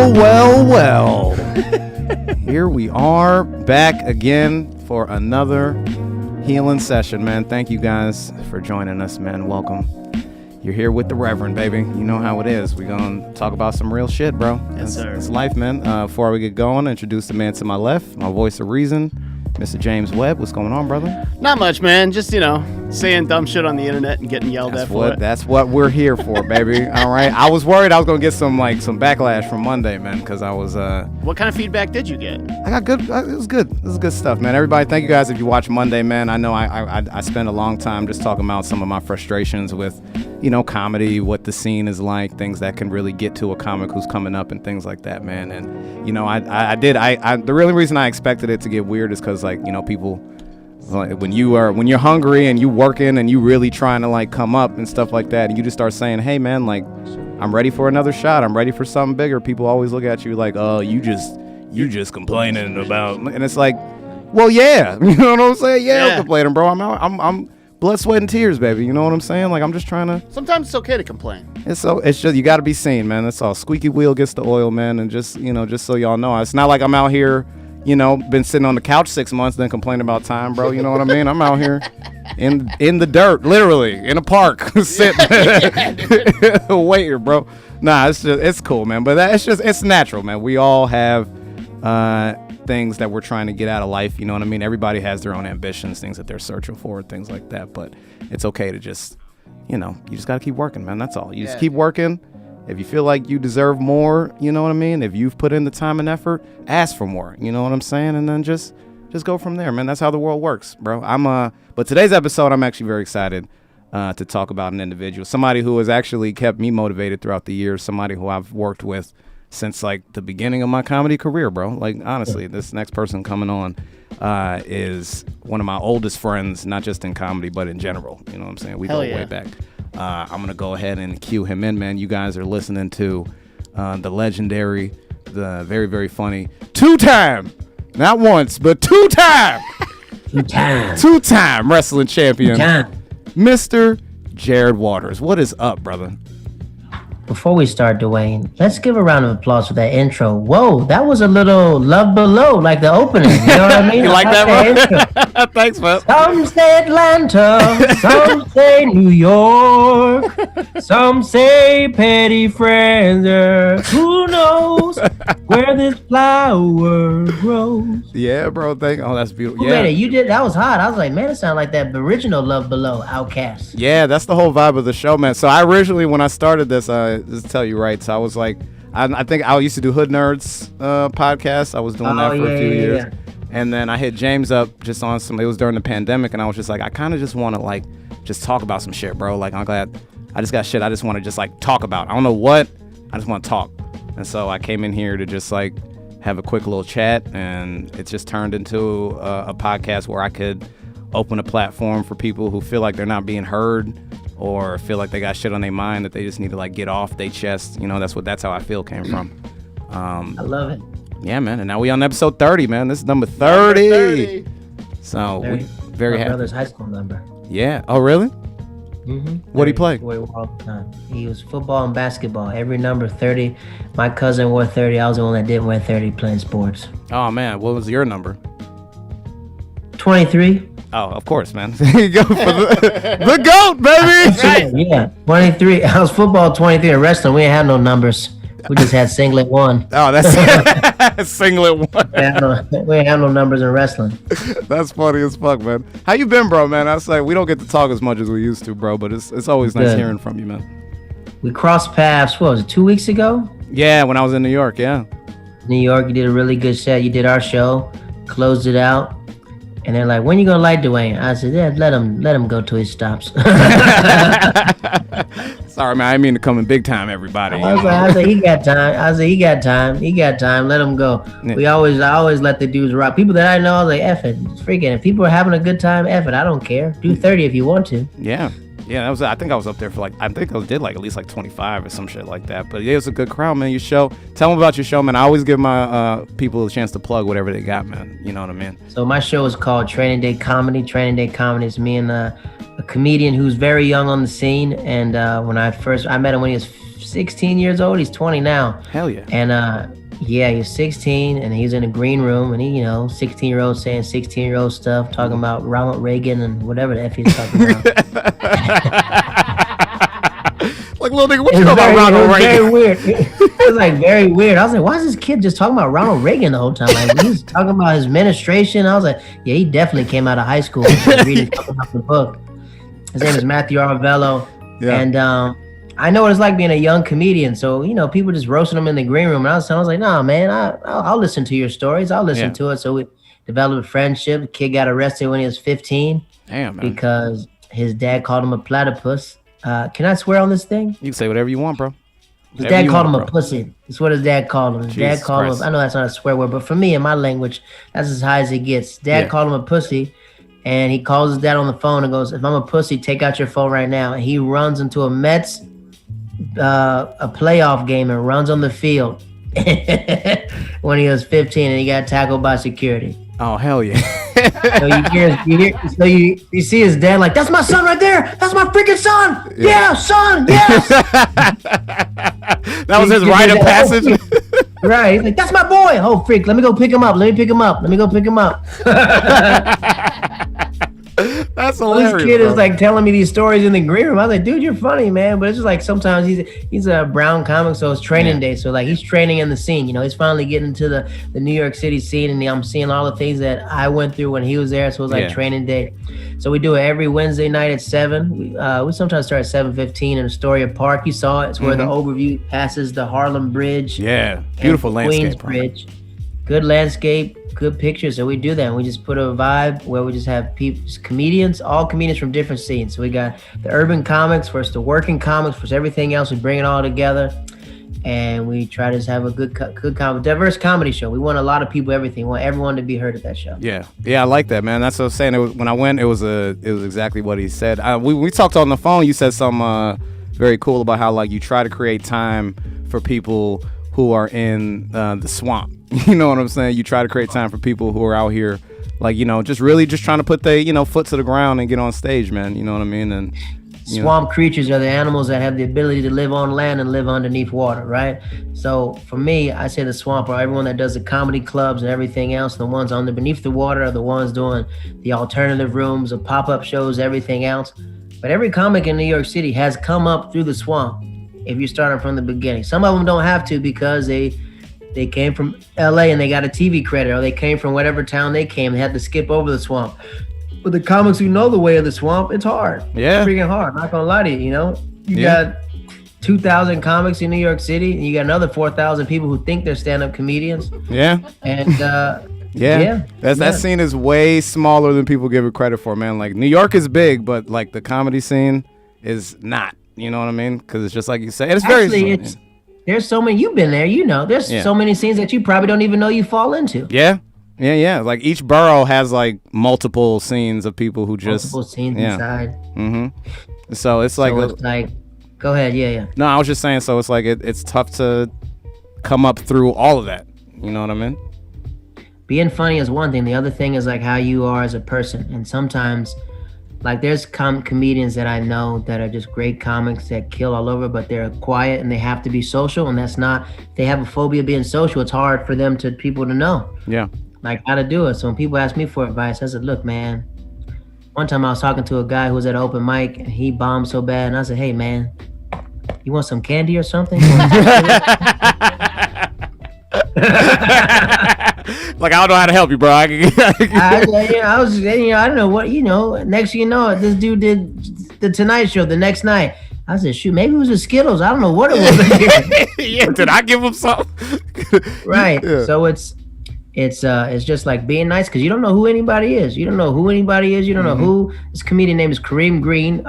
Well. Here we are back again for another healing session, man. Thank you guys for joining us, man. Welcome. You're here with the Reverend, baby. You know how it is. We're going to talk about some real shit, bro. Yes, sir. It's life, man. Before we get going, introduce the man to my left, my voice of reason, Mr. James Webb. What's going on, brother? Not much, man. Just, saying dumb shit on the internet and getting yelled at for it. That's what we're here for, baby. All right. I was worried I was going to get some backlash from Monday, man, because I was... What kind of feedback did you get? I got good. It was good. This is good stuff, man. Everybody, thank you guys if you watch Monday, man. I know I spent a long time just talking about some of my frustrations with, comedy, what the scene is like, things that can really get to a comic who's coming up and things like that, man. And, the real reason I expected it to get weird is because, people, when you're hungry and you working and you really trying to, come up and stuff like that, and you just start saying, hey, man, I'm ready for another shot. I'm ready for something bigger. People always look at you like, oh, you just complaining about, and it's like, well, yeah, you know what I'm saying? Yeah, I'm complaining, bro. I'm blood, sweat, and tears, baby. You know what I'm saying? I'm just trying to. Sometimes it's okay to complain. It's just you got to be seen, man. That's all. Squeaky wheel gets the oil, man. And just so y'all know, it's not like I'm out here, been sitting on the couch 6 months then complaining about time, bro. You know what I mean? I'm out here in the dirt, literally in a park, sitting waiting, bro. Nah, it's cool, man. But it's natural, man. We all have things that we're trying to get out of life. You know what I mean? Everybody has their own ambitions, things that they're searching for, things like that. But it's okay to just, you just got to keep working, man. That's all. You just keep working. If you feel like you deserve more, you know what I mean? If you've put in the time and effort, ask for more. You know what I'm saying? And then just go from there, man. That's how the world works, bro. But today's episode, I'm actually very excited to talk about an individual, somebody who has actually kept me motivated throughout the years, somebody who I've worked with since the beginning of my comedy career, bro. Honestly, this next person coming on is one of my oldest friends, not just in comedy, but in general. You know what I'm saying? We go way back. I'm going to go ahead and cue him in, man. You guys are listening to the legendary, the very, very funny, two-time, not once, but two-time wrestling champion, Mr. Jared Waters. What is up, brother? Before we start, Dwayne, let's give a round of applause for that intro. Whoa, that was a little Love Below, like the opening. You know what I mean? You like that, bro? Thanks, man. Some say Atlanta, some say New York, some say Petty Friends. Who knows where this flower grows? Yeah, bro. That's beautiful. Yeah, you did. That was hot. I was like, man, it sounded like that original Love Below, Outkast. Yeah, that's the whole vibe of the show, man. So I originally, when I started this, just to tell you right, so I was like, I think I used to do Hood Nerds podcast. I was doing that for a few years. Yeah. And then I hit James up just on it was during the pandemic, and I was just like, I kind of just want to just talk about some shit, bro. I'm glad I just got shit I just want to just talk about. I don't know what, I just want to talk. And so I came in here to just have a quick little chat, and it just turned into a podcast where I could open a platform for people who feel like they're not being heard, or feel like they got shit on their mind that they just need to get off their chest. That's how I feel came from. I love it. Yeah, man. And now we on episode 30, man. This is number 30. So we very happy. My brother's high school number. Yeah. Oh, really? Mm-hmm. What did he play? All the time. He was football and basketball. Every number 30. My cousin wore 30. I was the one that didn't wear 30 playing sports. Oh, man. What was your number? 23. Oh, of course, man. There you go for the GOAT, baby. Right. Yeah, 23. I was football 23 and wrestling. We didn't have no numbers. We just had singlet 1. Oh, that's singlet 1. We didn't have no numbers in wrestling. That's funny as fuck, man. How you been, bro, man? I was like, we don't get to talk as much as we used to, bro, but it's always nice hearing from you, man. We crossed paths, what was it, 2 weeks ago? Yeah, when I was in New York, yeah. New York, you did a really good set. You did our show, closed it out. And they're like, when you gonna light Dwayne? I said, yeah, let him go till he stops. Sorry, man, I didn't mean to come in big time, everybody. I said, he got time. Let him go. Yeah. I always let the dudes rock. People that I know, I was like, F it. It's freaking. If people are having a good time, F it. I don't care. Do 30 if you want to. Yeah. Yeah, that was. I think I was up there for like. I think I did like at least like 25 or some shit like that. But yeah, it was a good crowd, man. Your show. Tell them about your show, man. I always give my people a chance to plug whatever they got, man. You know what I mean? So my show is called Training Day Comedy. Training Day Comedy is me and a comedian who's very young on the scene. And when I met him when he was 16 years old. He's 20 now. Hell yeah. And yeah, he's 16 and he's in a green room and he, 16-year-old saying 16-year-old stuff, talking about Ronald Reagan and whatever the F he's talking about. Like, little nigga, what you know about Ronald Reagan? Very weird. It was like very weird. I was like, why is this kid just talking about Ronald Reagan the whole time? Like, he's talking about his administration. I was like, yeah, he definitely came out of high school reading something off the book. His name is Matthew Arvello. Yeah. And I know what it's like being a young comedian. So, people just roasting him in the green room. And I was like, nah, man, I'll listen to your stories. I'll listen to it. So we developed a friendship. The kid got arrested when he was 15. Damn, man. Because his dad called him a platypus. Can I swear on this thing? You can say whatever you want, bro. His dad called him a pussy. That's what his dad called him. His dad called him. I know that's not a swear word, but for me, in my language, that's as high as it gets. Dad called him a pussy. And he calls his dad on the phone and goes, if I'm a pussy, take out your phone right now. And he runs into a Mets a playoff game and runs on the field when he was 15 and he got tackled by security. Oh, hell yeah. So you see his dad like, that's my son right there. That's my freaking son. Yeah, son. Yes. That was his rite of passage. Right. He's like, that's my boy. Oh, freak. Let me go pick him up. Let me go pick him up. That's hilarious. This kid is like telling me these stories in the green room. I was like, dude, you're funny, man. But it's just like sometimes he's a brown comic, so it's training day. So like he's training in the scene. He's finally getting to the New York City scene, and I'm seeing all the things that I went through when he was there. So it was like training day. So we do it every Wednesday night at 7. We sometimes start at 7:15 in Astoria Park. You saw it. It's where the overview passes the Harlem Bridge. Yeah, beautiful landscape. Queens Bridge. Good landscape, good pictures. So we do that. And we just put a vibe where we just have people, just comedians, all comedians from different scenes. So we got the urban comics versus the working comics versus everything else. We bring it all together, and we try to just have a good diverse comedy show. We want a lot of people, everything. We want everyone to be heard at that show. Yeah, I like that, man. That's what I was saying. When I went, it was exactly what he said. We talked on the phone. You said something very cool about how like you try to create time for people who are in the swamp. You know what I'm saying? You try to create time for people who are out here, like, just really just trying to put their, foot to the ground and get on stage, man. You know what I mean? And swamp creatures are the animals that have the ability to live on land and live underneath water, right? So for me, I say the swamp are everyone that does the comedy clubs and everything else. The ones beneath the water are the ones doing the alternative rooms, the pop-up shows, everything else. But every comic in New York City has come up through the swamp if you're starting from the beginning. Some of them don't have to because they came from LA and they got a TV credit, or they came from whatever town they came. They had to skip over the swamp. But the comics who know the way of the swamp, it's hard. Yeah. It's freaking hard. I'm not going to lie to you, You got 2,000 comics in New York City, and you got another 4,000 people who think they're stand-up comedians. Yeah. And that scene is way smaller than people give it credit for, man. Like, New York is big, but like the comedy scene is not. You know what I mean? Because it's just like you say. It's actually, there's so many, you've been there, there's so many scenes that you probably don't even know you fall into. Yeah. Like each borough has like multiple scenes of people who just. Multiple scenes inside. Mm-hmm. So it's like. Go ahead, yeah. No, I was just saying, so it's like it's tough to come up through all of that. You know what I mean? Being funny is one thing. The other thing is like how you are as a person. And sometimes, like there's comedians that I know that are just great comics that kill all over, but they're quiet and they have to be social, and that's not, they have a phobia of being social. It's hard for people to know. Yeah. Like how to do it. So when people ask me for advice, I said, look, man, one time I was talking to a guy who was at an open mic and he bombed so bad, and I said, hey man, you want some candy or something? Like, I don't know how to help you, bro. I don't know what, next thing you know, this dude did the Tonight Show the next night. I said, shoot, maybe it was the Skittles. I don't know what it was. Yeah, did I give him something? Right. Yeah. So it's just like being nice, because you don't know who anybody is. You don't know who who. This comedian name is Kareem Green,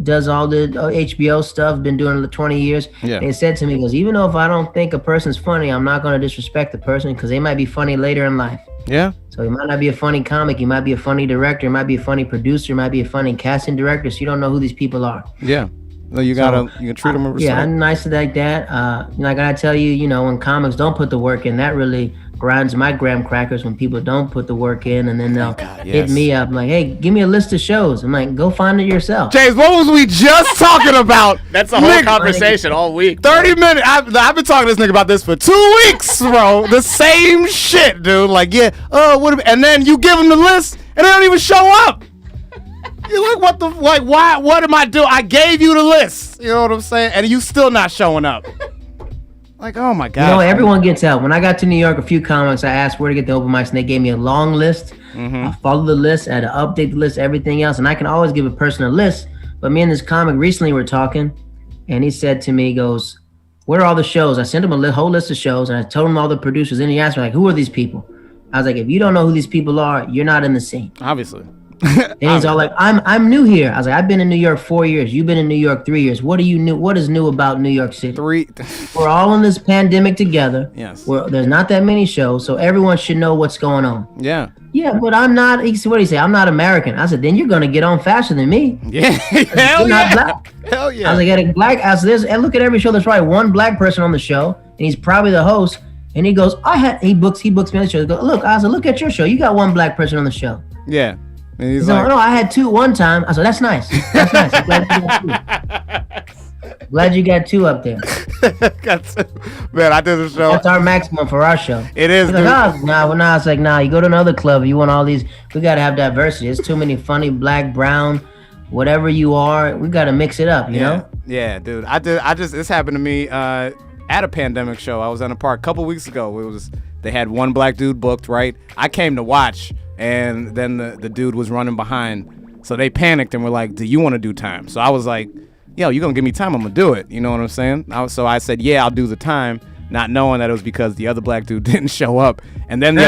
does all the HBO stuff, been doing it 20 years. Yeah. And he said to me, he goes, even though if I don't think a person's funny, I'm not going to disrespect the person because they might be funny later in life. Yeah. So you might not be a funny comic, you might be a funny director, you might be a funny producer, you might be a funny casting director, so you don't know who these people are. Yeah. No, you can treat them with respect. Yeah, I'm nice like that. I gotta tell you, when comics don't put the work in, that really grinds my graham crackers when people don't put the work in, and then they'll hit me up like, "Hey, give me a list of shows." I'm like, "Go find it yourself." James, what was we just talking about? That's the whole conversation all week. 30 minutes. I've been talking to this nigga about this for 2 weeks, bro. The same shit, dude. Like, yeah, and then you give them the list, and they don't even show up. You're like, why? What am I doing? I gave you the list. You know what I'm saying? And you still not showing up. Like, oh my God. Everyone gets help. When I got to New York, a few comics, I asked where to get the open mics, and they gave me a long list. I followed the list, I had to update the list, everything else. And I can always give a person a list. But me and this comic recently were talking, and he said to me, he goes, "Where are all the shows?" I sent him a whole list of shows, and I told him all the producers. And he asked me, like, "Who are these people?" I was like, "If you don't know who these people are, you're not in the scene." Obviously. And he's all like, I'm new here. I was like, I've been in New York 4 years. You've been in New York 3 years. What is new about New York City? We're all in this pandemic together. Yes. There's not that many shows, so everyone should know what's going on. Yeah. Yeah, but I'm not. What did he say? I'm not American. I said, then you're gonna get on faster than me. Yeah. Hell yeah. Black. Hell yeah. I was like, at a black. I said, and look at every show. There's probably one black person on the show, and he's probably the host. And he goes, he books me on the show. He goes, look, I said, look at your show. You got one black person on the show. Yeah. And he's like, no, I had two one time. I said, that's nice. That's nice. I'm glad you got two. Glad you got two up there. Man, I did the show. That's our maximum for our show. It is. Like, nah. It's like, nah. You go to another club. You want all these. We gotta have diversity. There's too many funny black, brown, whatever you are. We gotta mix it up. You know? Yeah, dude. This happened to me at a pandemic show. I was in a park a couple weeks ago. They had one black dude booked. Right. I came to watch. And then the dude was running behind. So they panicked and were like, do you want to do time? So I was like, yo, you going to give me time? I'm going to do it. You know what I'm saying? So I said, yeah, I'll do the time, not knowing that it was because the other black dude didn't show up. And then the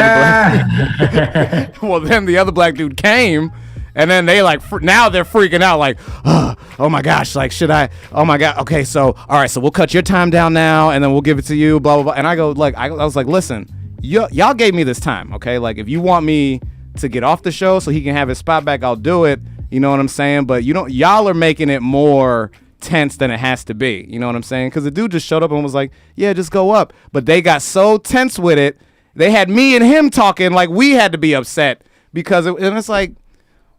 other black dude came. And then they now they're freaking out like, oh my gosh, like, should I? Oh my God. Okay, so, all right, so we'll cut your time down now and then we'll give it to you, blah, blah, blah. And I go, like, I was like, listen, y'all gave me this time, okay? Like, if you want me to get off the show so he can have his spot back, I'll do it. You know what I'm saying? But y'all are making it more tense than it has to be. You know what I'm saying? Because the dude just showed up and was like, yeah, just go up. But they got so tense with it. They had me and him talking like we had to be upset because and it's like,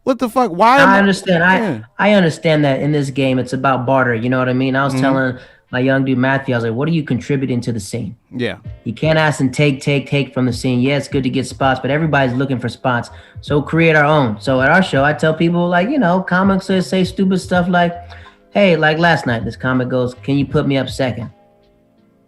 what the fuck? Why? I understand. I understand that in this game, it's about barter. You know what I mean? I was telling my young dude, Matthew, I was like, what are you contributing to the scene? Yeah. You can't ask and take from the scene. Yeah, it's good to get spots, but everybody's looking for spots. So create our own. So at our show, I tell people, like, comics say stupid stuff like, hey, like last night, this comic goes, can you put me up second?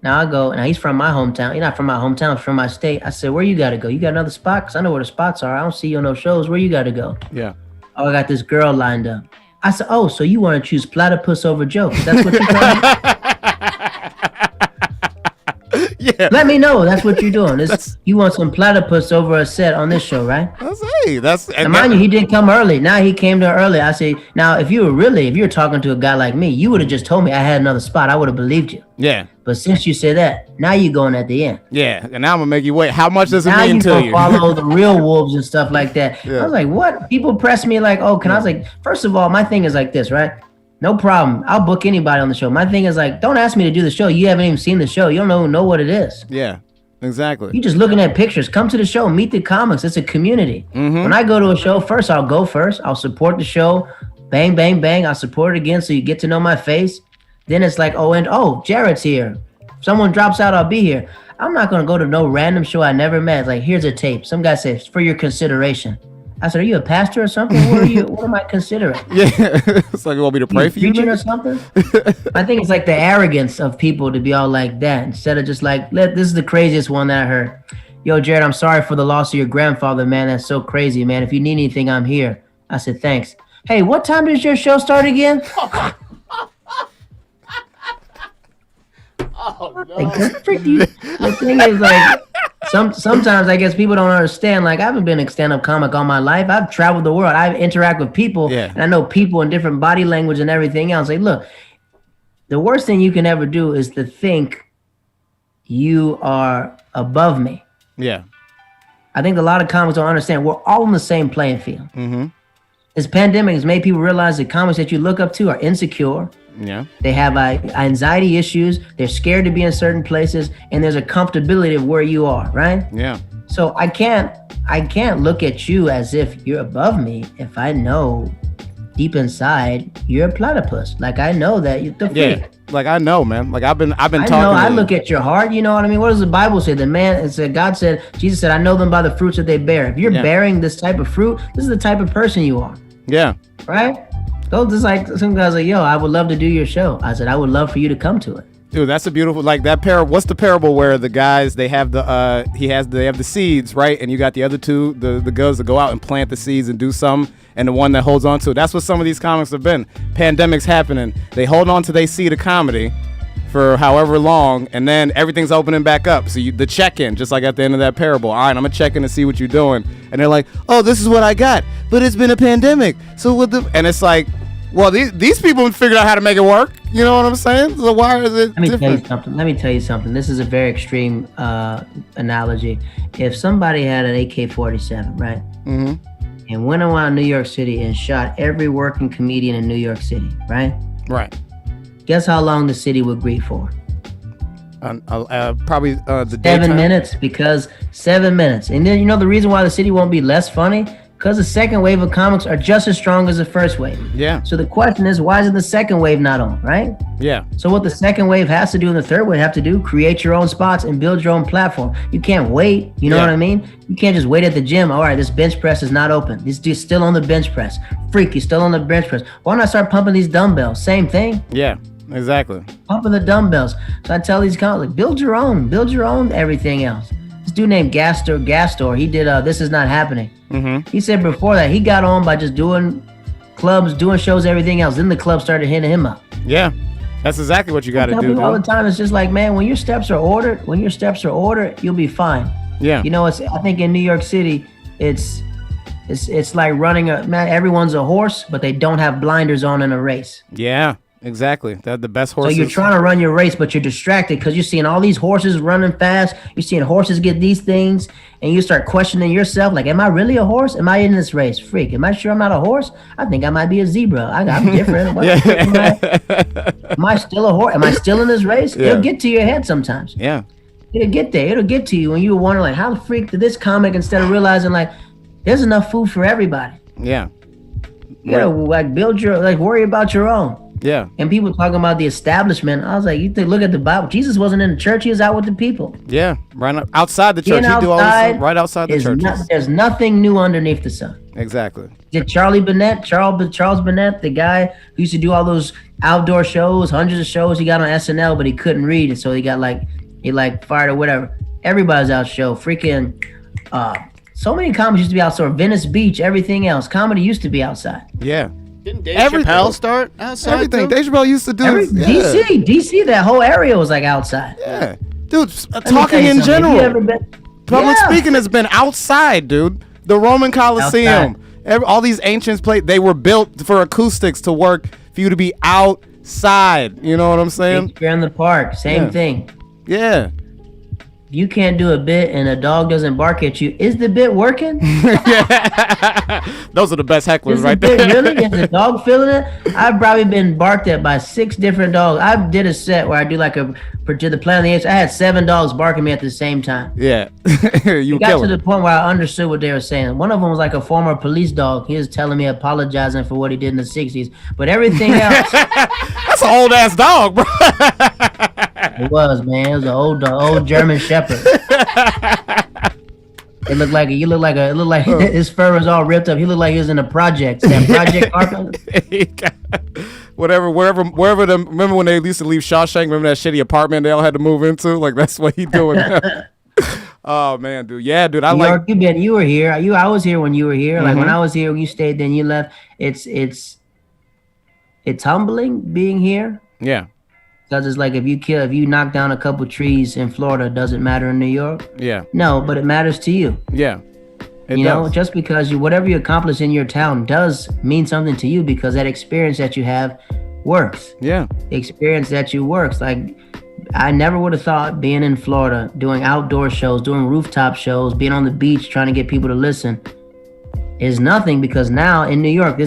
Now I go, now he's from my hometown. He's not from my hometown, he's from my state. I said, where you got to go? You got another spot? Because I know where the spots are. I don't see you on no shows. Where you got to go? Yeah. Oh, I got this girl lined up. I said, oh, so you want to choose platypus over jokes? That's what you're doing? Yeah. Let me know. That's what you're doing. You want some platypus over a set on this show, right? Mind you, he didn't come early. Now he came to early. I say, now if you were talking to a guy like me, you would have just told me I had another spot. I would have believed you. Yeah. But since you said that, now you're going at the end. Yeah. And now I'm gonna make you wait. How much does it mean to you? Now you follow the real wolves and stuff like that. Yeah. I was like, what? People press me like, oh, can I? I was like, first of all, my thing is like this, right? No problem. I'll book anybody on the show. My thing is like, don't ask me to do the show. You haven't even seen the show. You don't know what it is. Yeah, exactly. You just looking at pictures. Come to the show. Meet the comics. It's a community. Mm-hmm. When I go to a show, first I'll go first. I'll support the show. Bang, bang, bang. I'll support it again so you get to know my face. Then it's like, Jared's here. If someone drops out, I'll be here. I'm not going to go to no random show I never met. It's like, here's a tape. Some guy says, for your consideration. I said, are you a pastor or something? What am I considering? Yeah, it's like you want me to pray for you? Preaching or something? I think it's like the arrogance of people to be all like that instead of just like, this is the craziest one that I heard. Yo, Jared, I'm sorry for the loss of your grandfather, man. That's so crazy, man. If you need anything, I'm here. I said, thanks. Hey, what time does your show start again? Oh, no. Like, the thing is, like, sometimes I guess people don't understand. Like, I haven't been a stand-up comic all my life. I've traveled the world. I interact with people, and I know people in different body language and everything else. Like, look, the worst thing you can ever do is to think you are above me. Yeah. I think a lot of comics don't understand. We're all on the same playing field. Mm-hmm. This pandemic has made people realize that comics that you look up to are insecure. Yeah. They have anxiety issues. They're scared to be in certain places, and there's a comfortability of where you are, right? Yeah. So I can't look at you as if you're above me if I know deep inside you're a platypus. Like I know that you're the freak. Yeah. Like I know, man. Like I've been talking. I look at your heart. You know what I mean? What does the Bible say? Jesus said, I know them by the fruits that they bear. If you're bearing this type of fruit, this is the type of person you are. Yeah. Right? So just like some guys like, yo, I would love to do your show. I said, I would love for you to come to it. Dude, that's a beautiful, like that parable. What's the parable where the guys, they have the seeds, right? And you got the other two, the girls that go out and plant the seeds and do something, and the one that holds on to it. That's what some of these comics have been. Pandemics happening. They hold on to their seed of comedy for however long, and then everything's opening back up. So the check-in, just like at the end of that parable. All right, I'm gonna check in to see what you're doing. And they're like, oh, this is what I got, but it's been a pandemic. So and it's like, well, these people figured out how to make it work. You know what I'm saying? So why is it different? Let me tell you something. This is a very extreme analogy. If somebody had an AK-47, right? Mm-hmm. And went around New York City and shot every working comedian in New York City, right? Right. Guess how long the city would grieve for? Probably the 7 minutes, because 7 minutes. And then, you know, the reason why the city won't be less funny? Because the second wave of comics are just as strong as the first wave. Yeah. So the question is, why isn't the second wave not on, right? Yeah. So what the second wave has to do and the third wave have to do, create your own spots and build your own platform. You can't wait. You know what I mean? You can't just wait at the gym. All right, this bench press is not open. This dude's still on the bench press. Freak, he's still on the bench press. Why not start pumping these dumbbells? Same thing. Yeah, exactly. Pumping the dumbbells. So I tell these comics, like, build your own everything else. This dude named Gastor, he did This Is Not Happening. Mm-hmm. He said before that he got on by just doing clubs, doing shows, everything else. Then the club started hitting him up. Yeah, that's exactly what you got to do. All the time, it's just like, man, when your steps are ordered, you'll be fine. Yeah. You know, I think in New York City, it's like running man. Everyone's a horse, but they don't have blinders on in a race. Yeah. Exactly. They're the best horses. So you're trying to run your race, but you're distracted because you're seeing all these horses running fast. You're seeing horses get these things, and you start questioning yourself, like, am I really a horse? Am I in this race? Freak. Am I sure I'm not a horse? I think I might be a zebra. I'm different. Am I still a horse? Am I still in this race? Yeah. It'll get to your head sometimes. Yeah. It'll get there. It'll get to you when you wonder, like, how the freak did this comic, instead of realizing, like, there's enough food for everybody. Yeah. You gotta, like, worry about your own. Yeah. And people talking about the establishment. I was like, you look at the Bible. Jesus wasn't in the church. He was out with the people. Yeah. Right outside the church. He do all this right outside the church. There's nothing new underneath the sun. Exactly. Did Charles Burnett, the guy who used to do all those outdoor shows, hundreds of shows, he got on SNL, but he couldn't read. And so he got fired or whatever. Everybody's out show. Freaking, so many comics used to be outside. Venice Beach, everything else. Comedy used to be outside. Yeah. Didn't Dave Chappelle start outside? Everything. Too? Dave Chappelle used to do. DC, that whole area was like outside. Yeah. Dude, talking in general. Public speaking has been outside, dude. The Roman Coliseum. All these ancient places, they were built for acoustics to work for you to be outside. You know what I'm saying? You're in the park. Same thing. Yeah. You can't do a bit and a dog doesn't bark at you. Is the bit working? Those are the best hecklers right there. Really? Is the dog feeling it? I've probably been barked at by 6 different dogs. I did a set where I do like to the Planet of the Apes. I had 7 dogs barking me at the same time. Yeah. You got to the point where I understood what they were saying. One of them was like a former police dog. He was telling me, apologizing for what he did in the 60s. But everything else. That's an old ass dog, bro. It was, man. It was an old German Shepherd. It looked like his fur was all ripped up. He looked like he was in a project. That project wherever them. Remember when they used to leave Shawshank? Remember that shitty apartment they all had to move into? Like that's what he doing. Oh man, dude. Yeah, dude. You were here. I was here when you were here. Mm-hmm. Like when I was here, when you stayed, then you left. It's humbling being here. Yeah. Because it's like if you knock down a couple trees in Florida, does it matter in New York? Yeah. No, but it matters to you. Yeah. You know, just because whatever you accomplish in your town does mean something to you because that experience that you have works. Yeah. The experience that you works. Like I never would have thought being in Florida, doing outdoor shows, doing rooftop shows, being on the beach, trying to get people to listen is nothing, because now in New York,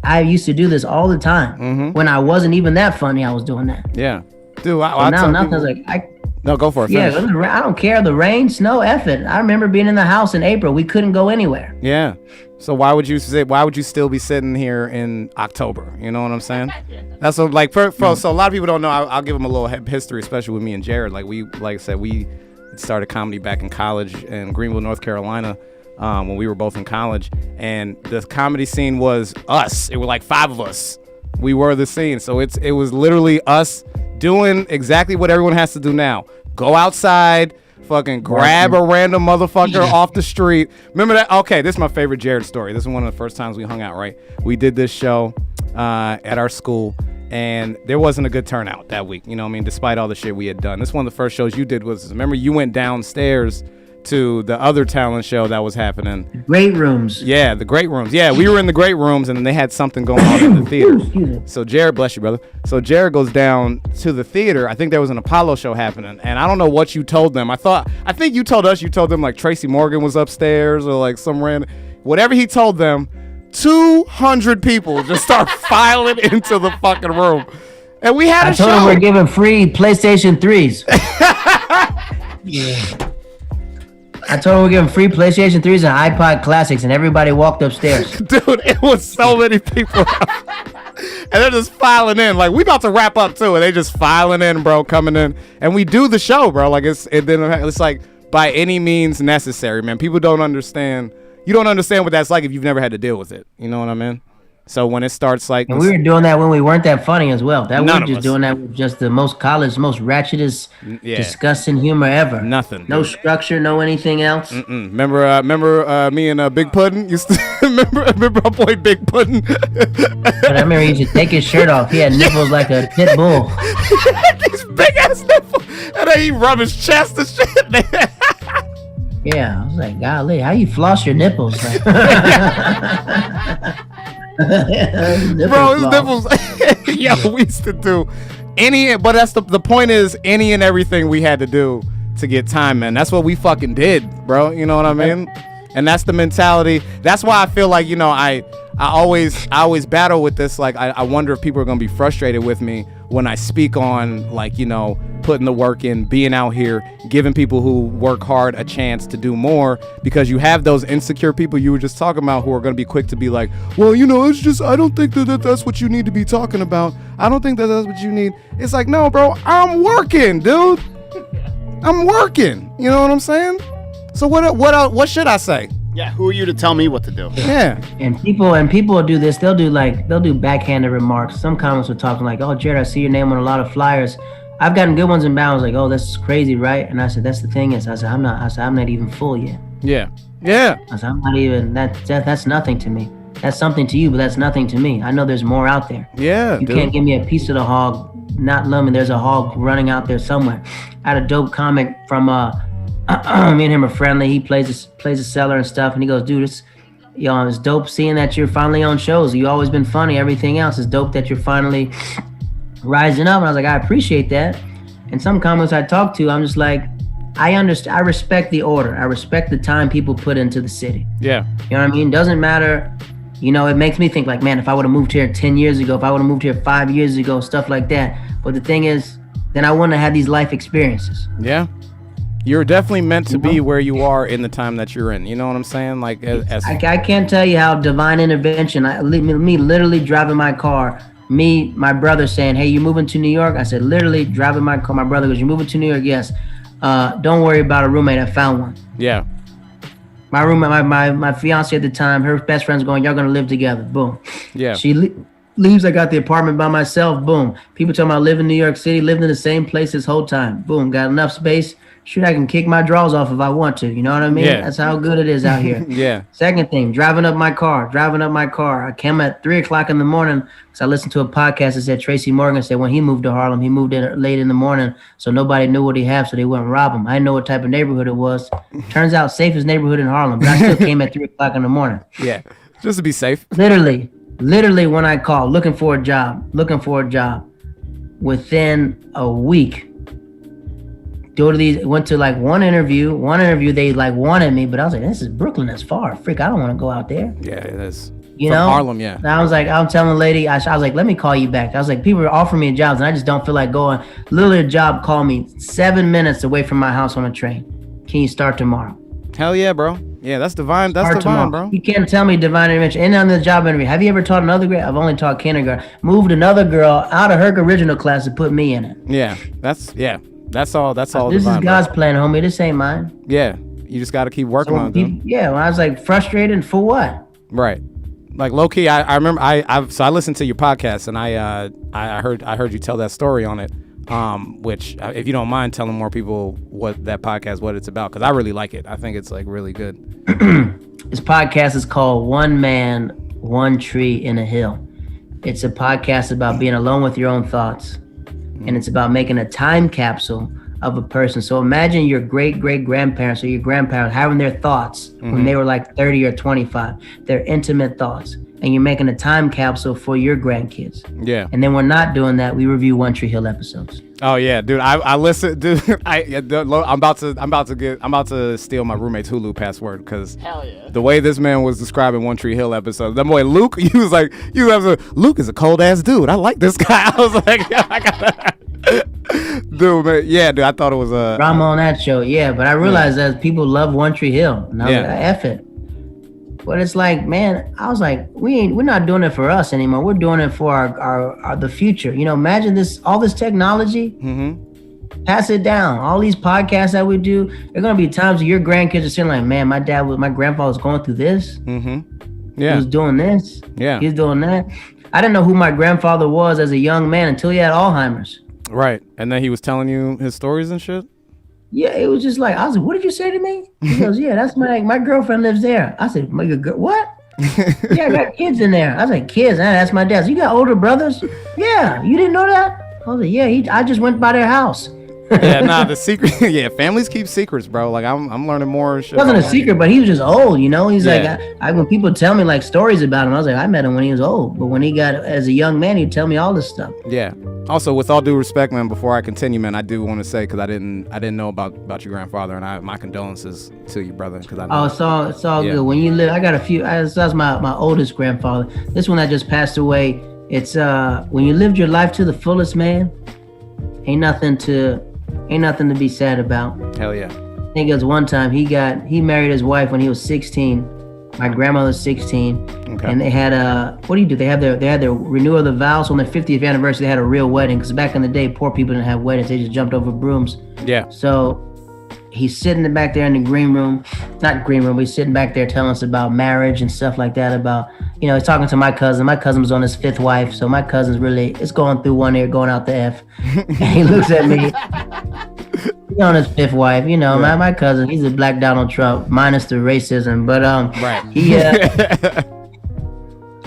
I used to do this all the time. When I wasn't even that funny, I was doing that. Yeah. Dude, now nothing's like, no, go for it. Yeah, finish. I don't care. The rain, snow, F it. I remember being in the house in April. We couldn't go anywhere. Yeah. So why would you still be sitting here in October? You know what I'm saying? That's what, like, so a lot of people don't know. I'll give them a little history, especially with me and Jared. Like I said, we started comedy back in college in Greenville, North Carolina, when we were both in college. And the comedy scene was us. It was like 5 of us. We were the scene. So it was literally us doing exactly what everyone has to do now. Go outside, fucking grab a random motherfucker off the street. Remember that? Okay, this is my favorite Jared story. This is one of the first times we hung out, right? We did this show at our school, and there wasn't a good turnout that week. You know what I mean? Despite all the shit we had done. This is one of the first shows you did remember you went downstairs to the other talent show that was happening. Great rooms. Yeah, the great rooms. Yeah, we were in the great rooms, and then they had something going on in the theater. So Jared, bless you, brother. So Jared goes down to the theater. I think there was an Apollo show happening, and I don't know what you told them. I think you told us. You told them like Tracy Morgan was upstairs or like some random. Whatever he told them, 200 people just start filing into the fucking room, and we had a show. I told them we're giving free PlayStation 3s. Yeah. I told her we're giving free PlayStation 3s and iPod Classics, and everybody walked upstairs. Dude, it was so many people. And they're just filing in. Like, we about to wrap up, too. And they just filing in, bro, coming in. And we do the show, bro. Like, it's like by any means necessary, man. People don't understand. You don't understand what that's like if you've never had to deal with it. You know what I mean? So when it starts like... And we were doing that when we weren't that funny as well. We were just doing that with just the most college, most ratchetest, disgusting humor ever. Nothing. No structure, no anything else. Remember me and Big Puddin'? Used to remember our boy Big Puddin'? But I remember he used to take his shirt off. He had nipples like a pit bull. These big-ass nipples. And then he rub his chest and shit. Yeah, I was like, golly, how you floss your nipples? Bro, his nipples. Yo, we used to do but that's the point is any and everything we had to do to get time, man. That's what we fucking did, bro. You know what I mean? And that's the mentality. That's why I feel like, you know, I always battle with this. Like, I wonder if people are gonna be frustrated with me when I speak on, like, you know, putting the work in, being out here, giving people who work hard a chance to do more, because you have those insecure people you were just talking about who are going to be quick to be like, well, you know, it's just, I don't think that's what you need to be talking about. I don't think that's what you need. It's like, no, bro, I'm working, dude. I'm working. You know what I'm saying? So what should I say? Yeah, who are you to tell me what to do? Yeah. And people will do this. They'll do backhanded remarks. Some comments were talking like, oh, Jared, I see your name on a lot of flyers. I've gotten good ones in bounds, like, oh, that's crazy, right? And I said, that's the thing is, I'm not even full yet. Yeah. Yeah. I said, I'm not even, that's nothing to me. That's something to you, but that's nothing to me. I know there's more out there. Yeah. You can't give me a piece of the hog, not love me. There's a hog running out there somewhere. I had a dope comic from, me and him are friendly. He plays a seller and stuff. And he goes, dude, it's dope seeing that you're finally on shows. You've always been funny. Everything else is dope that you're finally rising up. And I was like, I appreciate that. And some comments I talked to, I'm just like, I understand. I respect the order. I respect the time people put into the city. Yeah. You know what I mean? Doesn't matter. You know, it makes me think like, man, if I would have moved here 10 years ago, if I would have moved here 5 years ago, stuff like that. But the thing is, then I wouldn't have had these life experiences. Yeah. You're definitely meant to be where you are in the time that you're in. You know what I'm saying? Like, I can't tell you how divine intervention. Me literally driving my car. My brother saying, "Hey, you moving to New York?" I said, literally driving my car. My brother goes, "You moving to New York?" Yes. Don't worry about a roommate. I found one. Yeah. My roommate, my fiance at the time, her best friend's going, "Y'all gonna live together." Boom. Yeah. She leaves. I got the apartment by myself. Boom. People talking about living in New York City, living in the same place this whole time. Boom. Got enough space. Shoot, I can kick my drawers off if I want to. You know what I mean? Yeah. That's how good it is out here. Yeah. Second thing, driving up my car. I came at 3:00 in the morning because I listened to a podcast that said Tracy Morgan said when he moved to Harlem, he moved in late in the morning, so nobody knew what he had, so they wouldn't rob him. I didn't know what type of neighborhood it was. Turns out safest neighborhood in Harlem, but I still came at 3:00 in the morning. Yeah, just to be safe. Literally when I called, looking for a job. Within a week, go to these, went to like one interview, they like wanted me, but I was like, this is Brooklyn, that's far. Freak, I don't want to go out there. Yeah, it is. You From know? Harlem, yeah. And I was like, I'm telling the lady, I was like, let me call you back. I was like, people are offering me jobs and I just don't feel like going. Literally a job called me 7 minutes away from my house on a train. Can you start tomorrow? Hell yeah, bro. Yeah, that's divine. That's Start divine, tomorrow. bro. You can't tell me divine intervention. And on the job interview, have you ever taught another grade? I've only taught kindergarten. Moved another girl out of her original class and put me in it. Yeah, that's all. That's all. This divine, is God's bro. plan, homie. This ain't mine. Yeah, you just got to keep working on it. When I was like frustrated for what? Right. Like low key, I remember I listened to your podcast and I heard you tell that story on it. Which if you don't mind telling more people what that podcast, what it's about, because I really like it. I think it's like really good. This podcast is called One Man, One Tree in a Hill. It's a podcast about being alone with your own thoughts. And it's about making a time capsule of a person. So imagine your great-great-grandparents or your grandparents having their thoughts when they were like 30 or 25, their intimate thoughts. And you're making a time capsule for your grandkids. Yeah. And then we're not doing that. We review One Tree Hill episodes. Oh yeah, dude. I listen, dude. I'm about to steal my roommate's Hulu password because the way this man was describing One Tree Hill episode, that boy Luke, he was like, Luke is a cold ass dude. I like this guy. I was like, yeah, I gotta. Dude, man, yeah, dude. I thought it was a drama on that show, yeah. But I realized that people love One Tree Hill, and I was like, F it. But it's like, man, I was like, we're not doing it for us anymore. We're doing it for our the future. You know, imagine all this technology. Mm-hmm. Pass it down. All these podcasts that we do, there are gonna be times your grandkids are saying like, man, my grandpa was going through this. Mm-hmm. Yeah. He was doing this. Yeah. He was doing that. I didn't know who my grandfather was as a young man until he had Alzheimer's. Right. And then he was telling you his stories and shit? Yeah, it was just like, I was like, what did you say to me? He goes, yeah, that's my girlfriend lives there. I said, what? Yeah, I got kids in there. I was like, kids? That's my dad. So you got older brothers? Yeah, you didn't know that? I was like, yeah, I just went by their house. Yeah, nah, the secret. Yeah, families keep secrets, bro. Like I'm learning more shit. It wasn't a secret, but he was just old, you know. He's like, when people tell me like stories about him, I was like, I met him when he was old, but when he got as a young man, he'd tell me all this stuff. Yeah. Also, with all due respect, man, before I continue, man, I do want to say because I didn't know about your grandfather, and my condolences to you, brother. Because I know. Oh, it's all good. When you live, I got a few. That's my oldest grandfather. This one that just passed away. It's when you lived your life to the fullest, man. Ain't nothing to be sad about. Hell yeah. I think it was one time he married his wife when he was 16. My grandmother was 16. Okay. And they had what do you do? They had their renewal of the vows on their 50th anniversary. They had a real wedding because back in the day, poor people didn't have weddings. They just jumped over brooms. Yeah. So he's sitting back there in the green room, not green room. He's sitting back there telling us about marriage and stuff like that. About, he's talking to my cousin. My cousin was on his 5th wife, so my cousin's it's going through one ear, going out the F. And he looks at me. He's on his 5th wife. My cousin. He's a black Donald Trump, minus the racism. But right.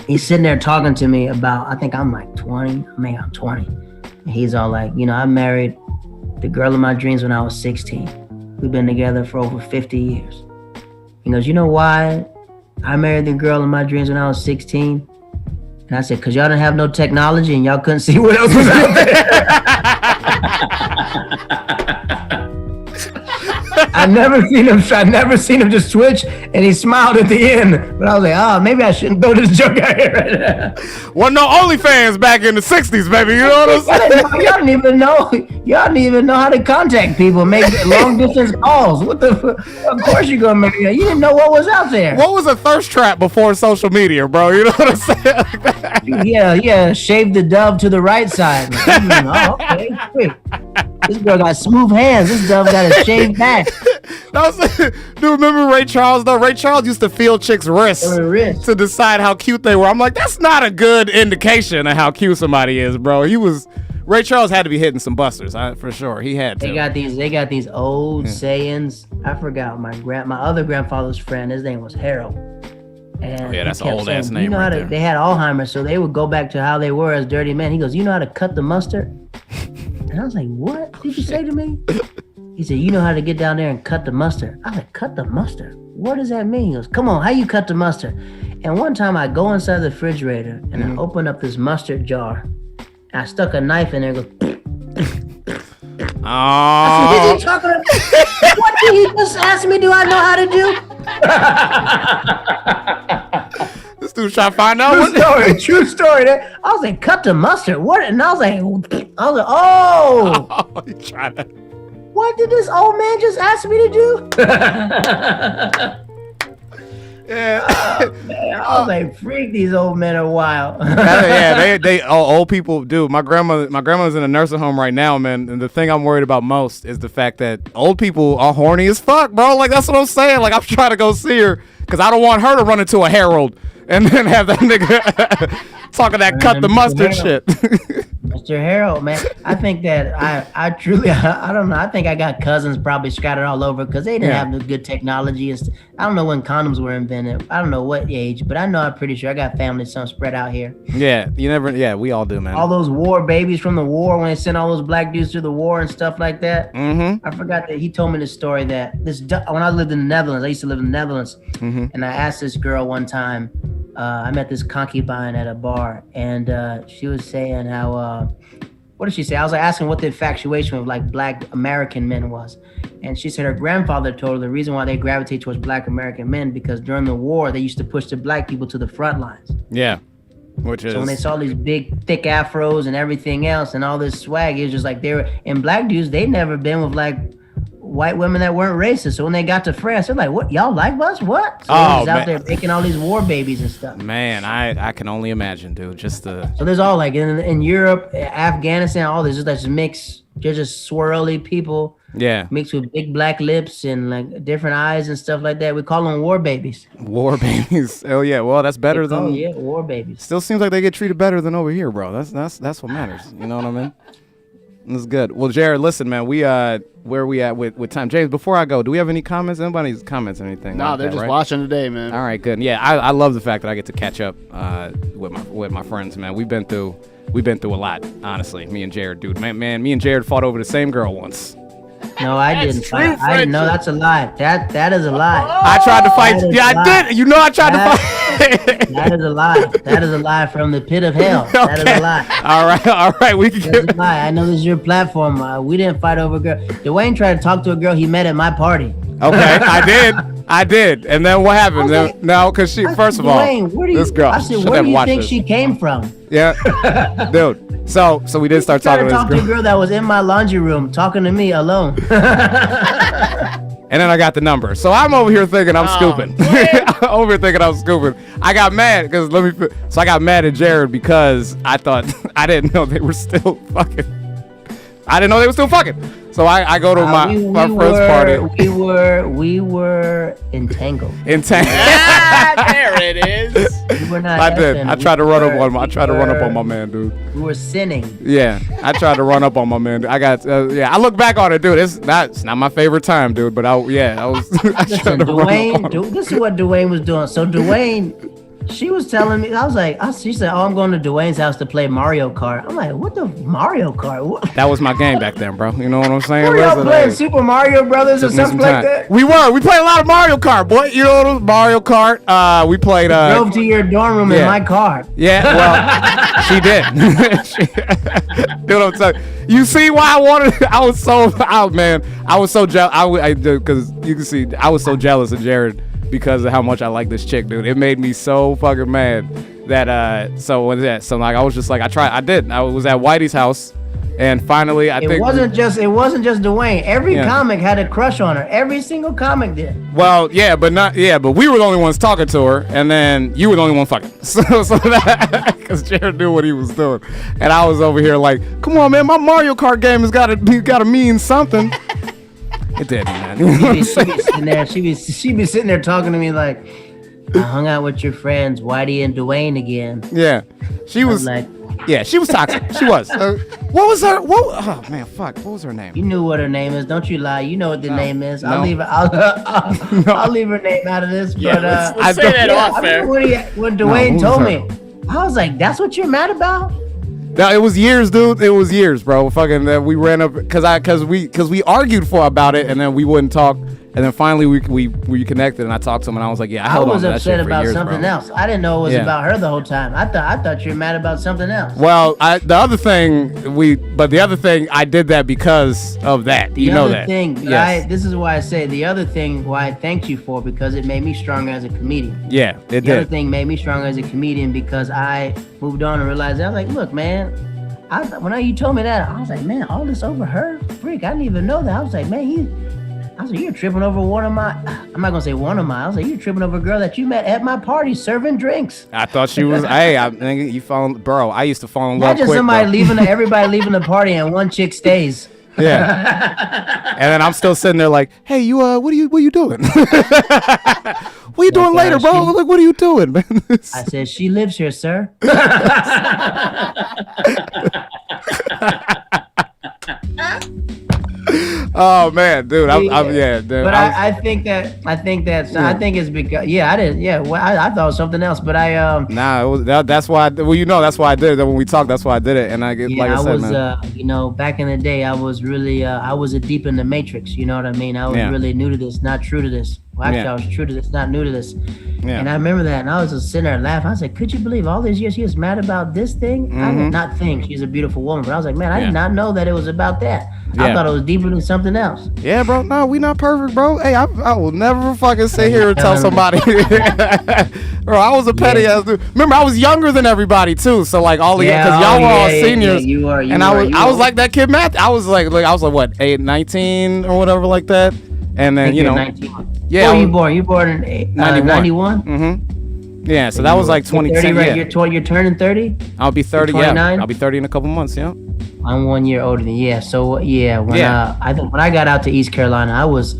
He's sitting there talking to me about. I think I'm like 20. I'm 20. And he's all like, I married the girl of my dreams when I was 16. We've been together for over 50 years. He goes, you know why I married the girl of my dreams when I was 16? And I said, because y'all didn't have no technology and y'all couldn't see what else was out there. I never seen him just twitch, and he smiled at the end. But I was like, maybe I shouldn't throw this joke out here right now. Wasn't no OnlyFans back in the 60s, baby. You know what I'm saying? Y'all didn't even know how to contact people, make long distance calls. What the? Of course you're gonna make it. You didn't know what was out there. What was a thirst trap before social media, bro? You know what I'm saying? Yeah. Shave the dove to the right side. Okay, quick. This girl got smooth hands. This dove got a shaved back. Dude, remember Ray Charles though? Ray Charles used to feel chicks' wrists to decide how cute they were. I'm like, that's not a good indication of how cute somebody is, bro. Ray Charles had to be hitting some busters, for sure. He had to. They got these old sayings. I forgot my other grandfather's friend. His name was Harold. And that's an old ass name. They had Alzheimer's, so they would go back to how they were as dirty men. He goes, you know how to cut the mustard? And I was like, what did you say to me? He said, you know how to get down there and cut the mustard. I was like, cut the mustard? What does that mean? He goes, come on, how you cut the mustard? And one time I go inside the refrigerator and I open up this mustard jar. And I stuck a knife in there and go, I said, is he talking about? What did he just ask me? Do I know how to do? This dude's trying to find out. True story. I was like, cut the mustard. What? And I was like, oh. Oh, you trying to. What did this old man just ask me to do? Yeah. Man, I was like, freak, these old men are wild. Yeah, they old people do. My grandmother's in a nursing home right now, man. And the thing I'm worried about most is the fact that old people are horny as fuck, bro. Like, that's what I'm saying. Like, I'm trying to go see her because I don't want her to run into a Harold and then have that nigga talking that cut the mustard shit. Mr. Harold, man, I think that I truly, I don't know. I think I got cousins probably scattered all over because they didn't have the good technology. I don't know when condoms were invented. I don't know what age, but I know I'm pretty sure I got family some spread out here. Yeah, we all do, man. All those war babies from the war when they sent all those black dudes to the war and stuff like that. Mm-hmm. I forgot that he told me this story that when I lived in the Netherlands, I used to live in the Netherlands, and I asked this girl one time. I met this concubine at a bar, and she was saying how, what did she say? I was like asking what the infatuation with like black American men was. And she said her grandfather told her the reason why they gravitate towards black American men because during the war, they used to push the black people to the front lines. Yeah. So when they saw these big, thick afros and everything else and all this swag, it was just like and black dudes, they'd never been with like white women that weren't racist. So when they got to France, they're like, what, y'all like us? What? So he's out there making all these war babies and stuff. Man, I can only imagine, dude. So there's all like in Europe, Afghanistan, all this just mix. They're just swirly people. Yeah. Mixed with big black lips and like different eyes and stuff like that. We call them war babies. War babies. Oh yeah. Well, that's better than. Yeah, war babies. Still seems like they get treated better than over here, bro. That's what matters. You know what I mean? That's good. Well, Jared, listen, man. We where we at with time? James, before I go, do we have any comments? Anybody's comments or anything? No, they're just watching today, man. All right, good. Yeah, I love the fact that I get to catch up with my friends, man. We've been through a lot, honestly. Me and Jared, dude. Man, me and Jared fought over the same girl once. No, I didn't. I didn't know. That's a lie. That is a lie. I tried to fight. Yeah, I did. You know, I tried to fight. That is a lie. That is a lie from the pit of hell. Okay. That is a lie. All right. We can get a lie. I know this is your platform. We didn't fight over a girl. Dwayne tried to talk to a girl he met at my party. Okay, I did. And then what happened? Okay. No, because she, first of all, this girl. I said, where do you think she came from? Yeah, dude. So we did start talking to this girl. To a girl that was in my laundry room talking to me alone. And then I got the number. So I'm over here thinking I'm scooping. I'm scooping. I got mad because I got mad at Jared because I thought I didn't know they were still fucking. So I go to my friend's party. We were entangled. There it is. We were not. I did. I tried to run up on my man, dude. We were sinning. Yeah, I tried to run up on my man. Dude. I got. I look back on it, dude. It's not my favorite time, dude. But I was. Listen, Dwayne. This is what Dwayne was doing. So Dwayne. She was telling me, I was like, she said, I'm going to Dwayne's house to play Mario Kart. I'm like, what the Mario Kart? What? That was my game back then, bro. You know what I'm saying? Were y'all playing Super Mario Brothers or something like that? We played a lot of Mario Kart, boy. You know, Mario Kart. We played. Drove to your dorm room in my car. Yeah, well, she did. Dude, I'm telling you. You see why I was so jealous. Because you can see, I was so jealous of Jared. Because of how much I like this chick, dude. It made me so fucking mad that I was just like I was at Whitey's house and finally it wasn't just Dwayne. Every comic had a crush on her. Every single comic did. Well, but we were the only ones talking to her and then you were the only one fucking. So that because Jared knew what he was doing. And I was over here like, come on man, my Mario Kart game has gotta mean something. It did, man. She'd be sitting there talking to me like, I hung out with your friends, Whitey and Dwayne again. Yeah. She was like, yeah, she was toxic. She was. What was her? Oh man, fuck. What was her name? You knew what her name is. Don't you lie. You know what the name is. I'll leave her name out of this. Yeah, but let's say that off there. When Dwayne told me, I was like, that's what you're mad about? No, it was years, dude. It was years, bro. Fucking we ran up because we argued about it, and then we wouldn't talk, And then finally we reconnected, and I talked to him, and I was like, yeah, I held on to that shit upset for about years, something bro. else. I didn't know it was about her the whole time. I thought you were mad about something else. Well, the other thing I did that because of that. You know that. The other thing, yes. this is why I say the other thing why I thanked you for, because it made me stronger as a comedian. Yeah, it did. The other thing made me stronger as a comedian because I moved on and realized, I was like, look, man, when you told me that, I was like, man, all this over her? Freak, I didn't even know that. I was like, man, you're tripping over one of my, I'm not gonna say one of my, I was like, you're tripping over a girl that you met at my party serving drinks. I thought she was, hey, you found, bro, I used to fall in love quick. Imagine everybody leaving the party and one chick stays. Yeah. And then I'm still sitting there like, hey, you, what are you doing? What are you doing later, bro? Like, what are you doing, man? I said, she lives here, sir. Oh man, dude, I think it's because I thought it was something else, but that's why that's why I did it. When we talked, that's why I did it, and back in the day, I was really I was deep in the matrix. You know what I mean? I was really new to this, not true to this. Well, actually, I was true to this, not new to this. Yeah. And I remember that, and I was just sitting there laughing. I was like, could you believe all these years she was mad about this thing? Mm-hmm. I did not think she's a beautiful woman, but I was like, man, I did not know that it was about that. Yeah. I thought it was deeper than something else. Yeah, bro. No, we not perfect, bro. Hey, I will never fucking sit here and tell somebody. Bro, I was a petty ass dude. Remember, I was younger than everybody too. So like all the because y'all were all seniors. You are. I was like that kid Matt. I was like what 19 or whatever like that. And then 19. Yeah. Where were you born? You born in 91? Mm-hmm. Yeah, so that was like 2010. Right? You're turning 30? I'll be 30. Yeah, I'll be 30 in a couple months. Yeah. I'm 1 year older than you. Yeah. So when I got out to East Carolina, I was,